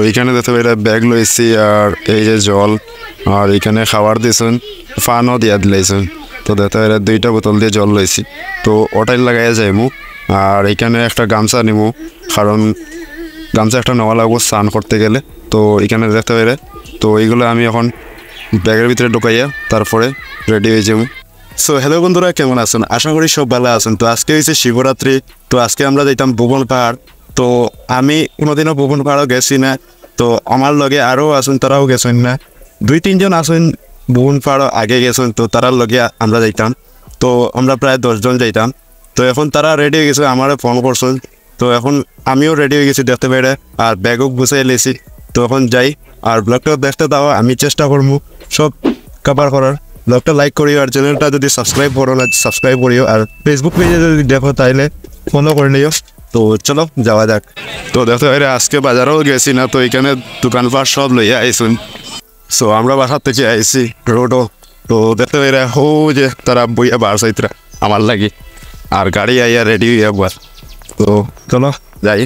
এখানে দেখতে পাই ব্যাগ লইছি আর এই যে জল আর এখানে খাবার দিয়েছেন ফানও দিয়া দিলাইছেন। তো দেখতে পাই 2টা বোতল দিয়ে জল লইছি। তো ওটাই লাগাইয়া যাইমু। আর এখানে একটা গামছা নিমু, কারণ গামছা একটা নেওয়া লাগবো স্নান করতে গেলে। তো এখানে দেখতে পাই তো এইগুলো আমি এখন ব্যাগের ভিতরে ঢুকাইয়া তারপরে রেডি হয়ে যাবো। সো হ্যালো বন্ধুরা, কেমন আছেন? আশা করি সব ভালো আছেন। তো আজকে হয়েছে শিবরাত্রি। তো আজকে আমরা যাইতাম ভুবন পাহাড়। তো আমি কোনোদিনও ভুবন পাহাড়ও গেছি না। তো আমার লগে আরও আছেন, তারাও গেছেন না। 2-3 জন আছেন ভুবন পাহাড় আগে গেছেন। তো তারার লগে আমরা যাইতাম। তো আমরা প্রায় 10 জন যাইতাম। তো এখন তারা রেডি হয়ে গেছে, আমারও ফোন করছেন। তো এখন আমিও রেডি হয়ে গেছি দেখতে পেরে, আর ব্যাগও গুছিয়ে লেছি। তো এখন যাই, আর ব্লগটা দেখতে দাও। আমি চেষ্টা করবো সব কভার করার। ব্লগটা লাইক করিও, আর চ্যানেলটা যদি সাবস্ক্রাইব করো না সাবস্ক্রাইব করিও, আর ফেসবুক পেজে যদি দেখো তাইলে ফলো করে নিও। তো চলো যাওয়া যাক। তো দেখতে পাই আজকে বাজারেও গেছি না। তো এখানে দোকানপাট সব লইয়া আইসুন। সো আমরা বাসার থেকে আইসি রোডও। তো দেখতে পাই হো যে তারা বইয়া বার সাইতরা আমার লাগে, আর গাড়ি আইয়া রেডি হইয়া বার। তো চলো যাই।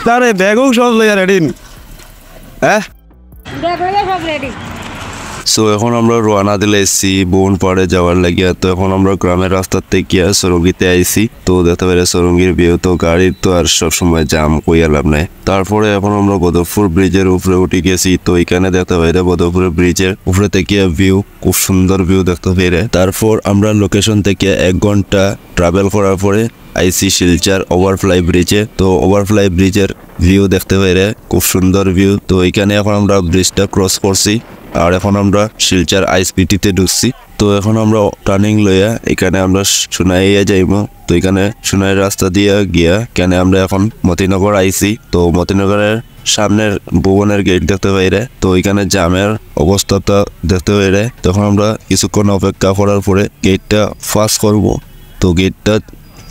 তারে ব্যাগও সব লইয়া রেডি। হ্যাঁ সব রেডি। সো এখন আমরা রওনা দিলাইছি বোন পাড়ে যাওয়ার লাগিয়া। তো এখন আমরা গ্রামের রাস্তার থেকে সরঙ্গিতে আইছি। তো দেখতে পারে সরঙ্গির ভিউ, তো গাড়ির তো আর সবসময় জাম কইয়া লাভ নাই। তারপরে এখন আমরা বদরপুর ব্রিজের উপরে উঠে গেছি। তো এখানে দেখতে পাই বদরপুর ব্রিজের উপরে থেকে ভিউ, খুব সুন্দর ভিউ দেখতে পেরে। তারপর আমরা লোকেশন থেকে 1 ঘন্টা ট্রাভেল করার পরে আইসি শিলচর ওভারফ্লাই ব্রিজে। তো ওভারফ্লাই ব্রিজের ভিউ দেখতে পাইরে, খুব সুন্দর ভিউ। তো এখানে এখন আমরা ব্রিজটা ক্রস করছি, আর এখন আমরা শিলচর আইএসপিটিতে ঢুকছি। তো এখন আমরা টার্নিং লইয়া এখানে আমরা সোনাইয়া যাইব। তো এখানে সোনাই রাস্তা দিয়ে গিয়া এখানে আমরা এখন মতিনগর আইছি। তো মতিনগরের সামনের ভুবনের গেট দেখতে পাইরে। তো এখানে জামের অবস্থাটা দেখতে পাইরে। তখন আমরা কিছুক্ষণ অপেক্ষা করার পরে গেটটা ফাস্ট করব। তো গেটটা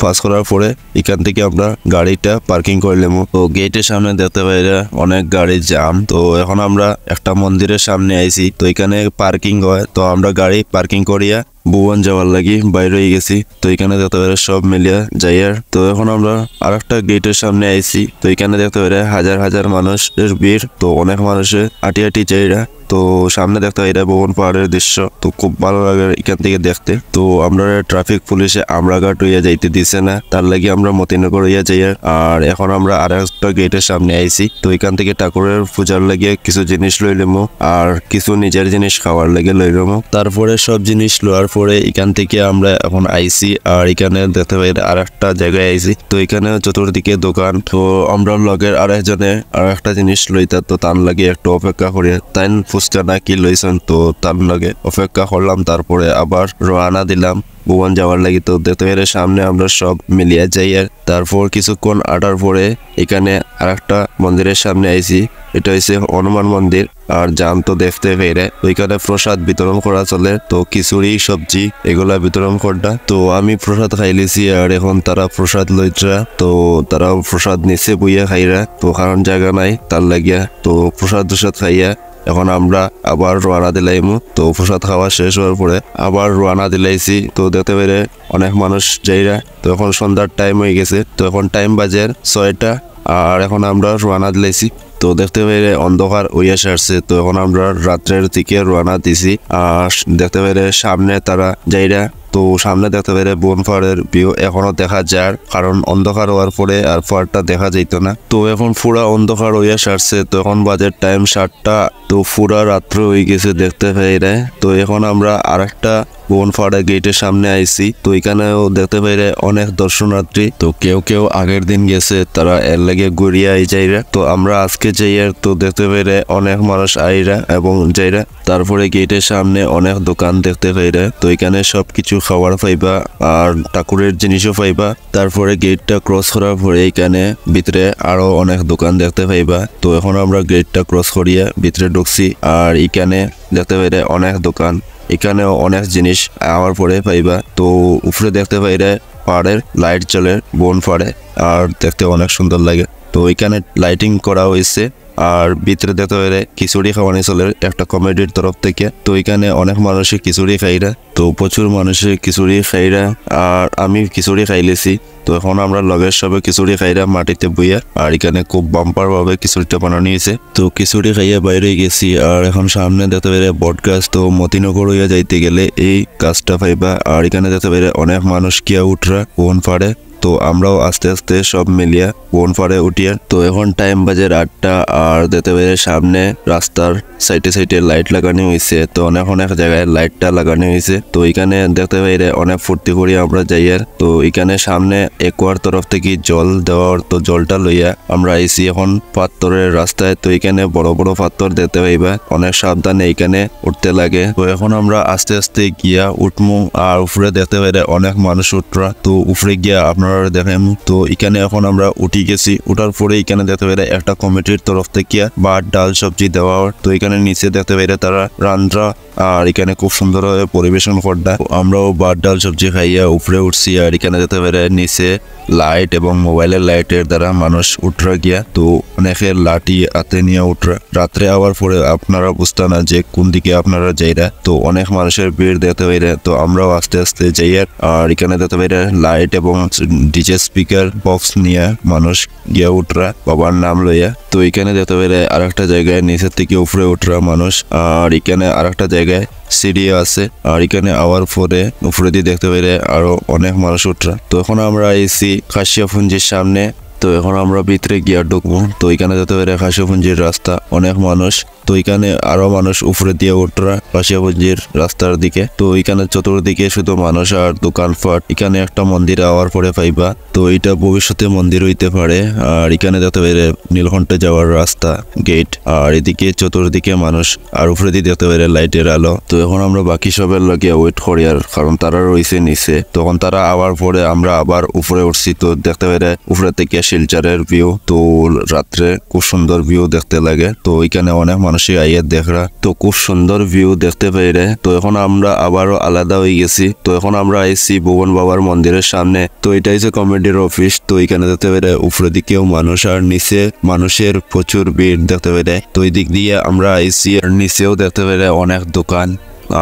পাস করার পরে এখান থেকে আমরা গাড়িটা পার্কিং করলাম। তো গেটের সামনে দেখতে পাই অনেক গাড়ির জাম। তো এখন আমরা একটা মন্দিরের সামনে আইছি। তো এখানে পার্কিং হয়। তো আমরা গাড়ি পার্কিং করিয়া ভুবন যাওয়ার লাগি বাইরে হয়ে গেছি। তো এখানে দেখতে পাই সব মিলিয়া যাইয়ার। তো এখন আমরা আর একটা গেটের সামনে আইছি। তো এখানে দেখতে পাই হাজার হাজার মানুষের ভিড়। তো অনেক মানুষের আটি আটি যাইরা। তো সামনে দেখতে পাই ভুবন পাহাড়ের দৃশ্য। তো খুব ভালো লাগে এখান থেকে দেখতে। তো আমরা ট্রাফিক পুলিশে আমরাঘাট হইয়া যাইতে দিছে না, তার লাগি আমরা মতিনগর হইয়া যাই। আর এখন আমরা আর একটা গেটের সামনে আইছি। তো এখান থেকে ঠাকুরের পূজার লাগিয়ে কিছু জিনিস লইলাম, আর কিছু নিজের জিনিস খাওয়ার লাগে লইলাম। তারপরে সব জিনিস লওয়ার পরে এখান থেকে আমরা এখন আইছি। আর এখানে দেখতে পাই আর একটা জায়গায় আইছি। তো এখানে চতুর্দিকে দোকান। তো আমরা লগের আরেকজনে আর একটা জিনিস লইতা। তো তার লাগে একটু অপেক্ষা করি, তাই ফুচকা না কি লইছেন। তো তার লাগে অপেক্ষা করলাম, তারপরে আবার রওনা দিলাম ভুবন যাওয়ার লাগি। তো দেখতে পেরে সামনে আমরা সব মিলিয়ে যাই। আর তারপর কিছুক্ষণ আটার পরে এখানে আর একটা মন্দিরের সামনে আইছি। এটা হচ্ছে হনুমান মন্দির। আর জাম তো দেখতে পেরে ওইখানে প্রসাদ বিতরণ করা চলে। তো খিচুড়ি সবজি এগুলা বিতরণ করটা। তো আমি প্রসাদ খাইলেছি, আর এখন তারা প্রসাদ লইতরা। তো তারা প্রসাদ নিচে বইয়া খাইরা। তো কারণ জায়গা নাই তার লাগিয়া। তো প্রসাদ খাইয়া এখন আমরা আবার রওনা দিলাইমু। তো প্রসাদ খাওয়া শেষ হওয়ার পরে আবার রওনা দিলাইছি। তো দেখতে পেরে অনেক মানুষ যাইরা। তো এখন সন্ধ্যার টাইম হয়ে গেছে। তো এখন টাইম বাজে 6টা, আর এখন আমরা রওনা দিলাইছি। তো দেখতে পেরে অন্ধকার হইয়া সারছে। তো এখন আমরা রাত্রের দিকে রওনা দিছি। আর দেখতে পেরে সামনে তারা যাইরা। তো সামনে দেখতে পেরে বোন পাহাড়ের ভিউ এখনো দেখা যায়, কারণ অন্ধকার হওয়ার পরে আর পাহাড়টা দেখা যাইতো না। তো এখন পুরা অন্ধকার হইয়া সারছে। তো এখন বাজে টাইম 7টা। তো পুরা রাত্র হয়ে গেছে দেখতে পাইরে। তো এখন আমরা আর একটা বোন পাহাড়ের গেটের সামনে আইছি। তো এখানেও দেখতে পাইরে অনেক দর্শনার্থী। তো কেউ কেউ আগের দিন গেছে, তারা এর লাগে ঘুরিয়া আই যাইরা। তো আমরা আজকে যাইয়ার। তো দেখতে পাইরে অনেক মানুষ আইরা এবং যাইরা। তারপরে গেটের সামনে অনেক দোকান দেখতে পাইরে। তো এখানে সবকিছু খাবার পাইবা, আর ঠাকুরের জিনিসও পাইবা। তারপরে গেটটা ক্রস করার পরে এখানে ভিতরে আরো অনেক দোকান দেখতে পাইবা। তো এখন আমরা গেটটা ক্রস করিয়া ভিতরে ঢুকছি। আর এখানে দেখতে পাইরে অনেক দোকান, এখানেও অনেক জিনিস আমার পরে পাইবা। তো উপরে দেখতে পাইরে পাহাড়ের লাইট জ্বলে বোন পাহাড়ে, আর দেখতে অনেক সুন্দর লাগে। তো এখানে লাইটিং করা হয়েছে। আর ভিতরে দেখতে পারে খিচুড়ি খাওয়ানি চলে একটা কমিটির তরফ থেকে। তো এখানে অনেক মানুষের খিচুড়ি খাইরা। তো প্রচুর মানুষের খিচুড়ি খাইরা, আর আমি খিচুড়ি খাইলেছি। তো এখন আমরা লগের সবে খিচুড়ি খাইরা মাটিতে বইয়া, আর এখানে খুব বাম্পার ভাবে খিচুড়িটা বানানো হয়েছে। তো খিচুড়ি খাইয়া বাইরে গেছি, আর এখন সামনে দেখতে পেরে বট গাছ। তো মতিনগর হইয়া যাইতে গেলে এই গাছটা পাইবা। আর এখানে দেখতে পেরে অনেক মানুষ কিয়া উঠরা কোন পারে। তো আমরাও আস্তে আস্তে সব মিলিয়া কোন পারে উঠিয়া। তো এখন টাইম বাজে 8টা, আর দেখতে পেরে সামনে রাস্তার সাইডে সাইডে লাইট লাগানো হয়েছে। তো অনেক অনেক জায়গায় লাইটটা লাগানো হয়েছে। তো এখানে দেখতে পেরে অনেক ফুর্তি করি আমরা যাইয়ার। তো এখানে সামনে একোয়ার তরফ থেকে জল দেওয়ার, তো জলটা লইয়া আমরা আইছি এখন পাথরের রাস্তায়। তো এখানে বড় বড় পাথর দেখতে পাইবা, অনেক সাবধানে এখানে উঠতে লাগে। তো এখন আমরা আস্তে আস্তে গিয়া উঠমু, আর উপরে দেখতে পেরে অনেক মানুষ উঠরা। তো উপরে গিয়া আপনারা দেখেন। তো এখানে এখন আমরা উঠি গেছি, উঠার পরে এখানে দেখতে পেরে একটা কমিটির তরফ থেকে ভাত ডাল সবজি দেওয়া। তো এখানে নিচে দেখতে পেরে তারা রান্না, আর এখানে খুব সুন্দর পরিবেশন করটা। আমরাও ভাত ডাল সবজি খাইয়া উপরে উঠছি, আর এখানে দেখতে পেরে নিচে লাইট এবং মোবাইলের লাইটের দ্বারা মানুষ উঠরা গিয়া। তো অনেকের লাঠি হাতে নিয়ে উঠরা। রাত্রে আওয়ার পরে আপনারা বুঝতে না যে কোন দিকে আপনারা যাইরা। তো অনেক মানুষের ভিড় দেখতে পেরে। তো আমরাও আস্তে আস্তে যাইয়ার, আর এখানে দেখতে পেরে লাইট এবং ডিজে স্পিকার বক্স নিয়ে মানুষ গিয়া উঠরা বাবার নাম লইয়া। তো এখানে দেখতে পেরে আরেকটা জায়গায় নিচের থেকে উপরে উঠরা মানুষ, আর এখানে আরেকটা জায়গায় সিঁড়ি আছে। আর এখানে আওয়ার পরে উপরে দিয়ে দেখতে পেরে আরো অনেক মানুষ উঠরা। তো এখন আমরা এসি খাসিয়াপুঞ্জির সামনে। তো এখন আমরা ভিতরে গিয়া ঢুকবো। তো এখানে যেতে পারে খাসিয়াপুঞ্জির রাস্তা, অনেক মানুষ। তো এখানে আরো মানুষ উপরে দিয়ে উঠরা খাসিয়াপুঞ্জির রাস্তার দিকে। তো এখানে চতুর্দিকে শুধু মানুষ আর দোকানপাট। এখানে একটা মন্দির আওয়ার পরে পাইবা। তো এটা ভবিষ্যতে মন্দির হইতে পারে। আর এখানে যেতে পারে নীলকণ্ঠে যাওয়ার রাস্তা গেট, আর এদিকে চতুর্দিকে মানুষ, আর উপরে দিয়ে দেখতে পারে লাইটের আলো। তো এখন আমরা বাকি সবের লাগিয়ে ওয়েট করি, আর কারণ তারা রয়েছে নিচে। তখন তারা আওয়ার পরে আমরা আবার উপরে উঠছি। তো দেখতে পারে উপরে থেকে শিলচরের ভিউ। তো রাত্রে খুব সুন্দর ভিউ দেখতে লাগে। তো এখানে অনেক মানুষ আইয়া দেখরা। তো খুব সুন্দর ভিউ দেখতে পাইরে। তো এখন আমরা আবারও আলাদা হয়ে গেছি। তো এখন আমরা আইছি ভুবন বাবার মন্দিরের সামনে। তো এটা হচ্ছে কমিটির অফিস। তো এখানে দেখতে পাইরে উপরে দিকেও মানুষ, আর নিচে মানুষের প্রচুর ভিড় দেখতে পাইরে। তো এই দিক দিয়ে আমরা আইছি, আর নিচেও দেখতে পাইরে অনেক দোকান,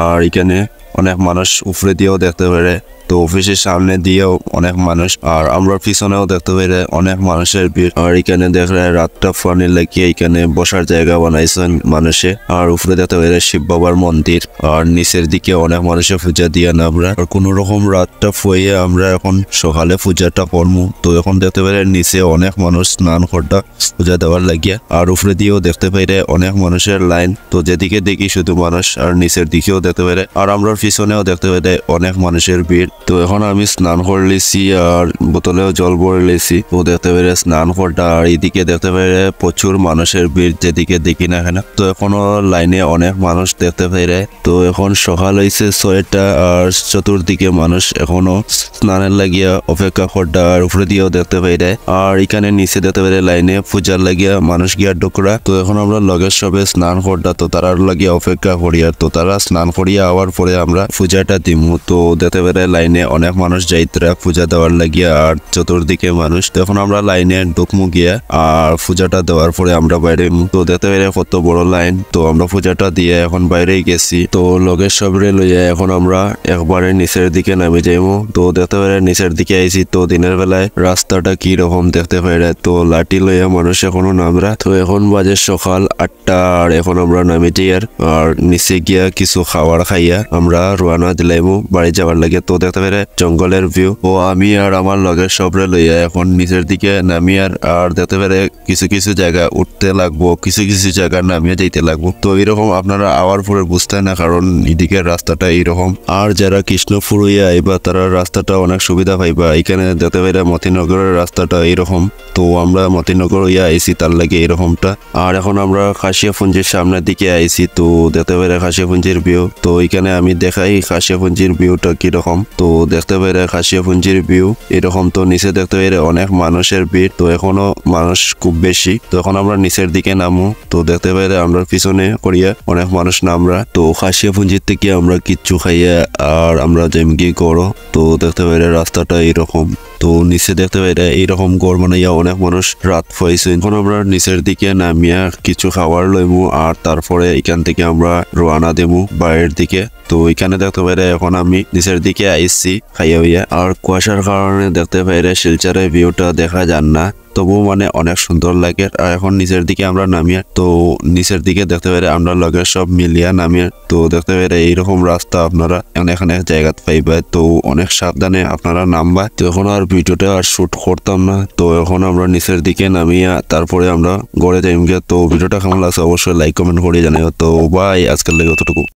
আর এখানে অনেক মানুষ উপরে দিয়েও দেখতে পারে। তো অফিসের সামনে দিয়েও অনেক মানুষ, আর আমরা পিছনেও দেখতে পাই অনেক মানুষের ভিড়। আর এখানে দেখলে রাতটা ফানি লাগিয়ে এখানে বসার জায়গা বানাইছেন মানুষে। আর উপরে দেখতে পাই শিব বাবার মন্দির, আর নিচের দিকে অনেক মানুষের পূজা দিয়ে না আমরা। আর কোন রকম রাতটা ফুয়ে আমরা এখন সকালে পূজাটা করবো। তো এখন দেখতে পাই নিচে অনেক মানুষ স্নান করটা পূজা দেওয়ার লাগিয়া। আর উপরে দিয়েও দেখতে পাই অনেক মানুষের লাইন। তো যেদিকে দেখি শুধু মানুষ, আর নিচের দিকেও দেখতে পাই, আর আমরা পিছনেও দেখতে পাই অনেক মানুষের ভিড়। তো এখন আমি স্নান করে লেছি, আর বোতলেও জল ভরে লেছি। তো দেখতে পেরে স্নান করটা, আর এইদিকে দেখতে পেরে প্রচুর মানুষের ভিড় যেদিকে দেখি না এখানে। তো এখনো লাইনে অনেক মানুষ দেখতে পেরে। তো এখন সকাল হয়েছে 6টা, আর চতুর্দিকে মানুষ এখনো স্নানের লাগিয়া অপেক্ষা করটা। আর উপরে দিয়েও দেখতে পেরে, আর এখানে নিচে দেখতে পেরে লাইনে পূজার লাগিয়া মানুষ গিয়া ঢোকরা। তো এখন আমরা লগের সবে স্নান করটা, তো তারার লাগিয়া অপেক্ষা করি। আর তো তারা স্নান করিয়া আওয়ার পরে আমরা পূজাটা দিমু। তো দেখতে পেরে লাইনে অনেক মানুষ যাইতরা পূজা দেওয়ার লাগিয়া, আর চতুর্দিকে মানুষ। তো এখন আমরা লাইনে ঢুকমু গিয়া, আর পূজাটা দেওয়ার পরে আমরা বাইরে। তো দেখতে পেরে কত বড় লাইন। তো আমরা পূজাটা দিয়ে এখন বাইরে গেছি। তো লগের সবরে লইয়া এখন আমরা একবারে নিচের দিকে নামে যাইমু। তো দেখতে পেরে নিচের দিকে আইছি। তো দিনের বেলায় রাস্তাটা কি রকম দেখতে পাইরা। তো লাঠি লইয়া মানুষ এখনো নামরা। তো এখন বাজে সকাল 8টা, আর এখন আমরা নামে যাই। আর নিচে গিয়া কিছু খাবার খাইয়া আমরা রওনা দিলাইমু বাড়ি যাওয়ার লাগে। তো দেখতে পেরে জঙ্গলের ভিউ। ও আমি আর আমার লগের সবরে লইয়া এখন নিচের দিকে নামি। আর দেখতে পেরে কিছু কিছু জায়গা উঠতে লাগবো, কিছু কিছু জায়গা নামিয়ে যাইতে লাগবো। তো এরকম আপনারা আওয়ার পরে বুঝতে না, কারণ এদিকের রাস্তাটা এইরকম। আর যারা কৃষ্ণপুর হইয়া আইবা তারা রাস্তাটা অনেক সুবিধা পাইবা। এখানে দেখতে পেরে মতিনগরের রাস্তাটা এইরকম। তো আমরা মতিনগর হইয়া আইছি তার লাগে এরকমটা। আর এখন আমরা খাসিয়াপুঞ্জির সামনের দিকে আইছি। তো দেখতে পেরে খাসিয়াপুঞ্জির ভিউ। তো এখানে আমি দেখাই খাসিয়াপুঞ্জির ভিউটা কিরকম। তো দেখতে পেরে খাসিয়াপুঞ্জির ভিউ এরকম। তো নিচে দেখতে পেরে অনেক মানুষের ভিড়। তো এখনো মানুষ খুব বেশি। তো এখন আমরা নিচের দিকে নামু। তো দেখতে পেরে আমরা পিছনে করিয়া অনেক মানুষ নামরা। তো খাসিয়াপুঞ্জির থেকে আমরা কিচ্ছু খাইয়া আর আমরা যেমকি করো। তো দেখতে পেরে রাস্তাটা এরকম। তো নিচে দেখতে পাই এইরকম ঘর বানাইয়া অনেক মানুষ রাত পাইছে। এখন আমরা নিচের দিকে নামিয়া কিছু খাবার লইমু আর তারপরে এখান থেকে আমরা রওনা দেবো বাইরের দিকে। তো এখানে দেখতে পাই এখন আমি নিচের দিকে আইসি খাইয়া হইয়া, আর কুয়াশার কারণে দেখতে পাই শিলচরের ভিউটা দেখা যান না, তবুও মানে অনেক সুন্দর লাগে। আর এখন নিচের দিকে আমরা নামিয়ে, তো নিচের দিকে দেখতে পাই আমরা লগে সব মিলিয়া নামিয়ে। তো দেখতে পাই এইরকম রাস্তা আপনারা এখানে জায়গা পাইবা, তো অনেক সাবধানে আপনারা নামবা। তো এখন আর ভিডিওটা আর শুট করতাম না, তো এখন আমরা নিচের দিকে নামিয়া তারপরে আমরা ঘরে যাইম গিয়া। তো ভিডিওটা কেমন লাগছে অবশ্যই লাইক কমেন্ট করে জানাই। তো বাই, আজকের লাগে অতটুকু।